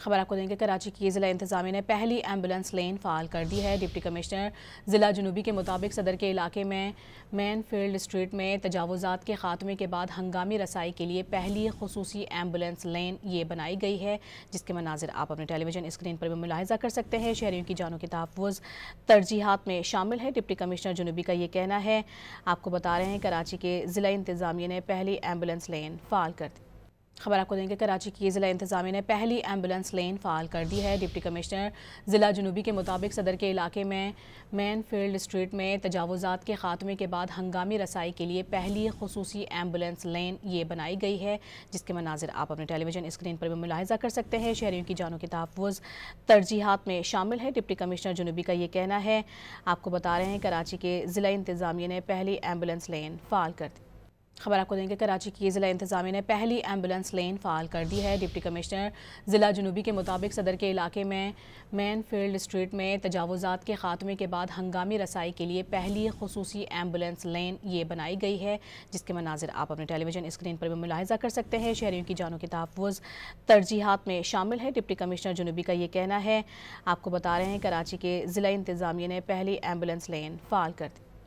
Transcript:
خبر آپ کو دیں گے کراچی کی ضلع انتظامیہ نے پہلی ایمبولینس لین فعال کر دی ہے۔ ڈپٹی کمشنر ضلع جنوبی کے مطابق صدر کے علاقے میں مین فیلڈ اسٹریٹ میں تجاوزات کے خاتمے کے بعد ہنگامی رسائی کے لیے پہلی خصوصی ایمبولینس لین یہ بنائی گئی ہے، جس کے مناظر آپ اپنے ٹیلی ویژن اسکرین پر بھی ملاحظہ کر سکتے ہیں۔ شہریوں کی جانوں کے تحفظ ترجیحات میں شامل ہے، ڈپٹی کمشنر جنوبی کا یہ کہنا ہے۔ آپ کو بتا رہے ہیں کراچی کے ضلع انتظامیہ نے پہلی ایمبولینس لین فعال کر دی۔ خبر آپ کو دیں گے کراچی کی ضلع انتظامیہ نے پہلی ایمبولینس لین فعال کر دی ہے۔ ڈپٹی کمشنر ضلع جنوبی کے مطابق صدر کے علاقے میں مین فیلڈ اسٹریٹ میں تجاوزات کے خاتمے کے بعد ہنگامی رسائی کے لیے پہلی خصوصی ایمبولینس لین یہ بنائی گئی ہے، جس کے مناظر آپ اپنے ٹیلی ویژن اسکرین پر بھی ملاحظہ کر سکتے ہیں۔ شہریوں کی جانوں کے تحفظ ترجیحات میں شامل ہے، ڈپٹی کمشنر جنوبی کا یہ کہنا ہے۔ آپ کو بتا رہے ہیں کراچی کے ضلع انتظامیہ نے پہلی ایمبولینس لین فعال کر دی۔ خبر آپ کو دیں گے کراچی کی ضلع انتظامیہ نے پہلی ایمبولینس لین فعال کر دی ہے۔ ڈپٹی کمشنر ضلع جنوبی کے مطابق صدر کے علاقے میں مین فیلڈ اسٹریٹ میں تجاوزات کے خاتمے کے بعد ہنگامی رسائی کے لیے پہلی خصوصی ایمبولینس لین یہ بنائی گئی ہے، جس کے مناظر آپ اپنے ٹیلی ویژن اسکرین پر بھی ملاحظہ کر سکتے ہیں۔ شہریوں کی جانوں کے تحفظ ترجیحات میں شامل ہے، ڈپٹی کمشنر جنوبی کا یہ کہنا ہے۔ آپ کو بتا رہے ہیں کراچی کے ضلع انتظامیہ نے پہلی ایمبولینس لین فعال کر دی۔